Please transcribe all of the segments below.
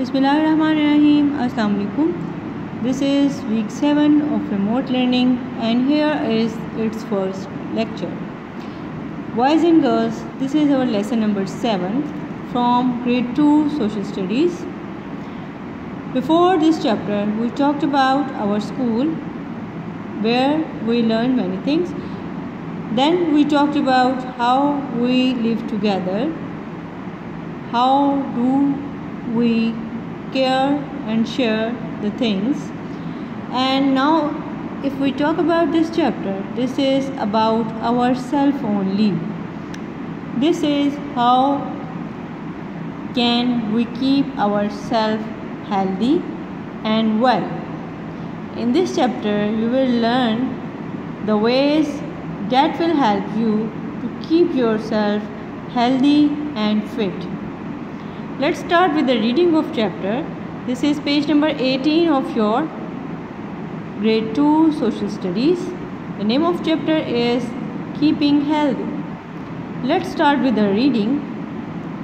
Bismillahirrahmanirrahim. Assalamu alaikum. This is week 7 of remote learning and here is its first lecture. Boys and girls, this is our lesson number 7 from grade 2 social studies. Before this chapter, we talked about our school where we learned many things. Then we talked about how we live together, how do we care and share the things. And now if we talk about this chapter, this is about ourselves only. This is how can we keep ourselves healthy and well. In this chapter you will learn the ways that will help you to keep yourself healthy and fit. Let's start with the reading of chapter. This is page number 18 of your grade 2 social studies. The name of chapter is Keeping Healthy. Let's start with the reading.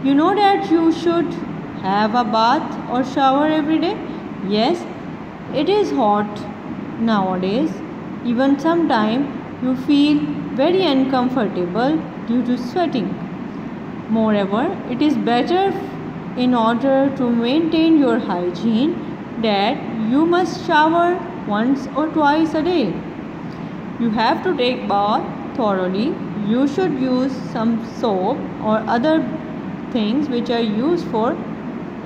You know that you should have a bath or shower every day? Yes, it is hot nowadays. Even sometimes you feel very uncomfortable due to sweating. Moreover, it is better in order to maintain your hygiene that you must shower once or twice a day. You have to take bath thoroughly. You should use some soap or other things which are used for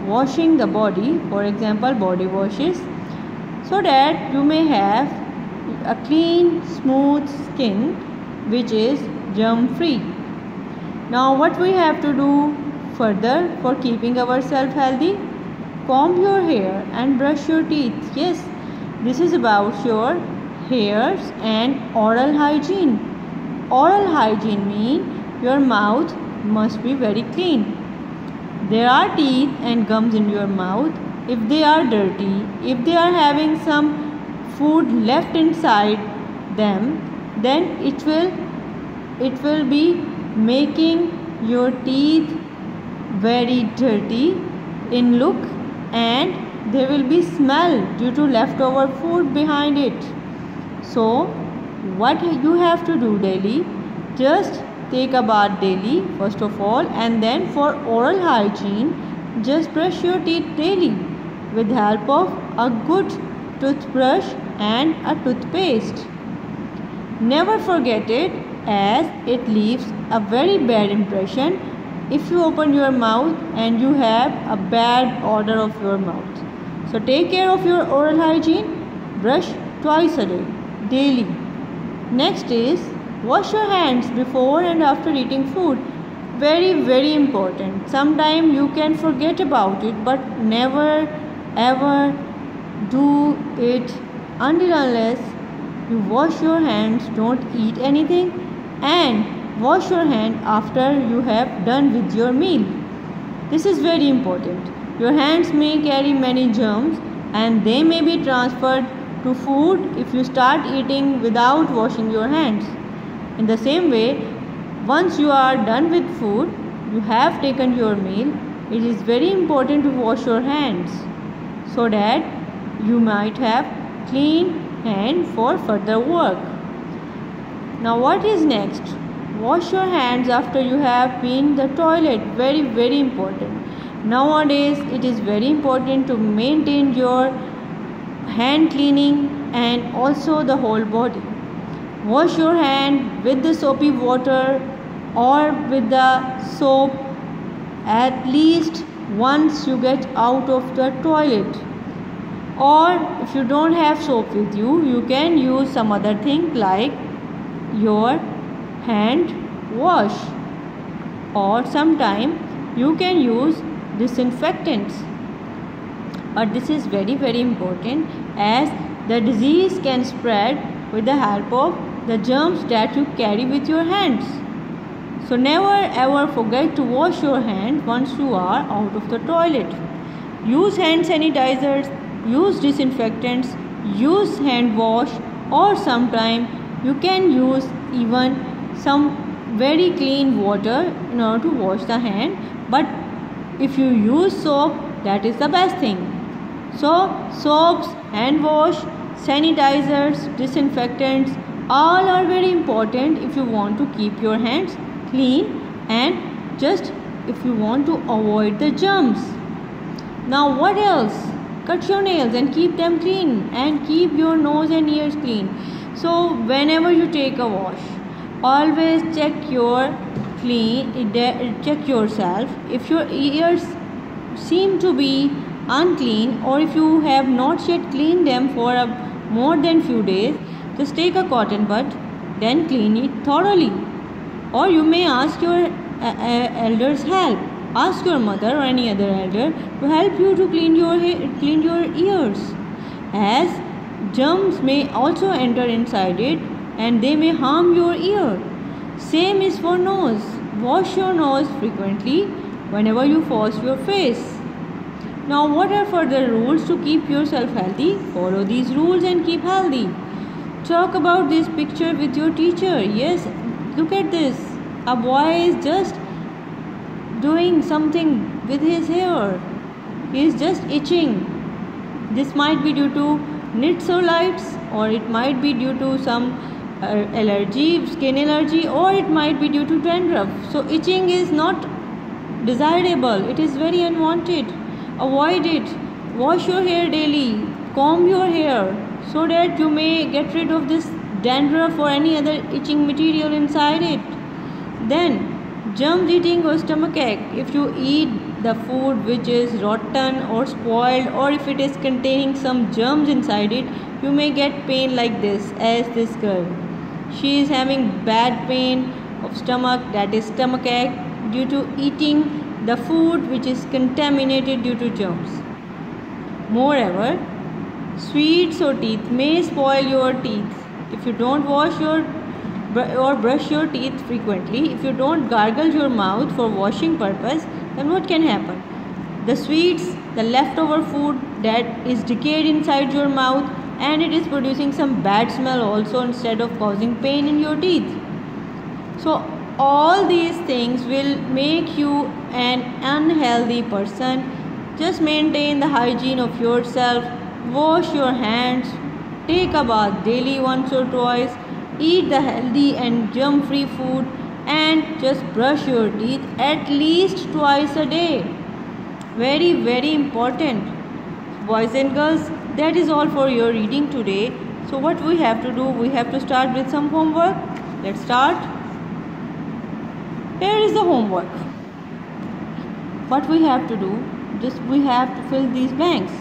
washing the body, for example body washes, so that you may have a clean, smooth skin which is germ free. Now what we have to do further for keeping ourselves healthy? Comb your hair and brush your teeth. Yes, this is about your hairs and oral hygiene. Oral hygiene means your mouth must be very clean. There are teeth and gums in your mouth. If they are dirty, if they are having some food left inside them, then it will be making your teeth very dirty in look and there will be smell due to leftover food behind it. So what you have to do daily, just take a bath daily first of all, and then for oral hygiene just brush your teeth daily with the help of a good toothbrush and a toothpaste. Never forget it, as it leaves a very bad impression if you open your mouth and you have a bad odor of your mouth. So take care of your oral hygiene. Brush twice a day, daily. Next is wash your hands before and after eating food. Very important. Sometimes you can forget about it, but never ever do it until unless you wash your hands. Don't eat anything and wash your hand after you have done with your meal. This is very important. Your hands may carry many germs and they may be transferred to food if you start eating without washing your hands. In the same way, once you are done with food, you have taken your meal, it is very important to wash your hands so that you might have clean hand for further work. Now what is next? Wash your hands after you have been the toilet. Very important. Nowadays it is very important to maintain your hand cleaning and also the whole body. Wash your hand with the soapy water or with the soap at least once you get out of the toilet. Or if you don't have soap with you, you can use some other thing like your hand wash, or sometime you can use disinfectants. But this is very important, as the disease can spread with the help of the germs that you carry with your hands. So never ever forget to wash your hands once you are out of the toilet. Use hand sanitizers, use disinfectants, use hand wash, or sometime you can use even some very clean water in order to wash the hand. But if you use soap, that is the best thing. So soaps, hand wash, sanitizers, disinfectants, all are very important if you want to keep your hands clean and just if you want to avoid the germs. Now what else? Cut your nails and keep them clean, and keep your nose and ears clean. So whenever you take a wash, always check yourself. If your ears seem to be unclean, or if you have not yet cleaned them for more than few days, just take a cotton bud, then clean it thoroughly. Or you may ask your elder's help. Ask your mother or any other elder to help you to clean your ears, as germs may also enter inside it and they may harm your ear. Same is for nose. Wash your nose frequently whenever you wash your face. Now what are further rules to keep yourself healthy? Follow these rules and keep healthy. Talk about this picture with your teacher. Yes, look at this. A boy is just doing something with his hair. He is just itching. This might be due to nitsulitis, or it might be due to some allergy, skin allergy, or it might be due to dandruff. So itching is not desirable. It is very unwanted. Avoid it. Wash your hair daily. Comb your hair so that you may get rid of this dandruff or any other itching material inside it. Then germs eating or stomachache. If you eat the food which is rotten or spoiled, or if it is containing some germs inside it, you may get pain like this, as this girl. She is having bad pain of stomach, that is stomachache, due to eating the food which is contaminated due to germs. Moreover, sweets or teeth may spoil your teeth. If you don't wash or brush your teeth frequently, if you don't gargle your mouth for washing purpose, then what can happen? The sweets, the leftover food that is decayed inside your mouth, and it is producing some bad smell also instead of causing pain in your teeth. So all these things will make you an unhealthy person. Just maintain the hygiene of yourself. Wash your hands. Take a bath daily once or twice. Eat the healthy and germ-free food, and just brush your teeth at least twice a day. Very, very important. Boys and girls, that is all for your reading today. So what we have to do, we have to start with some homework. Let's start. Here is the homework. What we have to do, just we have to fill these blanks.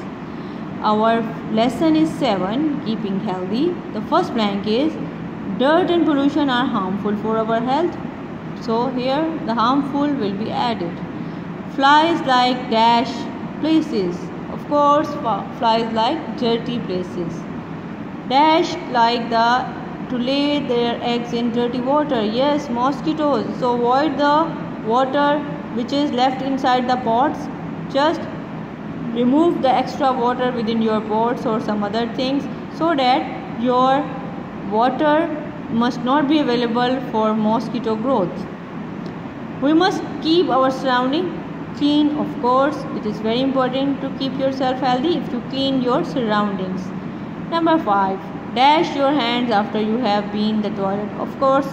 Our lesson is 7, keeping healthy. The first blank is dirt and pollution are harmful for our health. So here the harmful will be added. Flies like dash places. Of course, flies like dirty places. Dash like to lay their eggs in dirty water. Yes, mosquitoes. So avoid the water which is left inside the pots. Just remove the extra water within your pots or some other things, so that your water must not be available for mosquito growth. We must keep our surrounding clean. Of course, it is very important to keep yourself healthy if you clean your surroundings. Number 5, dash your hands after you have been the toilet. Of course,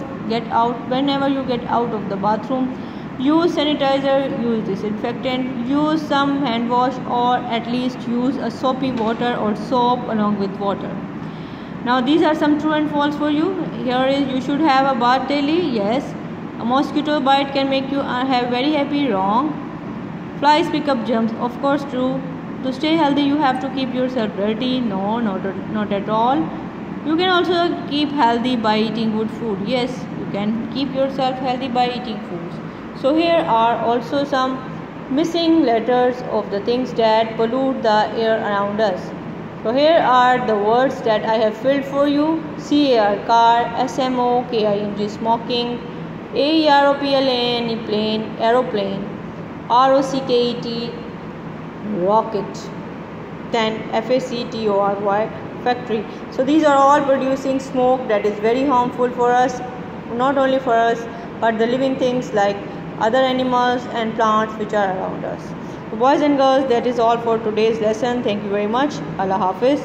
whenever you get out of the bathroom, use sanitizer, use disinfectant, use some hand wash, or at least use a soapy water or soap along with water. Now these are some true and false for you. Here is, you should have a bath daily. Yes. A mosquito bite can make you have very happy. Wrong. Flies pick up germs. Of course true. To stay healthy you have to keep yourself dirty. No, not at all. You can also keep healthy by eating good food. Yes, you can keep yourself healthy by eating foods. So here are also some missing letters of the things that pollute the air around us. So here are the words that I have filled for you. CAR, car, SMO, KING, smoking, AEROPLANE, plane, aeroplane, ROCKET, rocket, then FACTORY, factory. So these are all producing smoke that is very harmful for us, not only for us but the living things like other animals and plants which are around us. So boys and girls, that is all for today's lesson. Thank you very much. Allah Hafiz.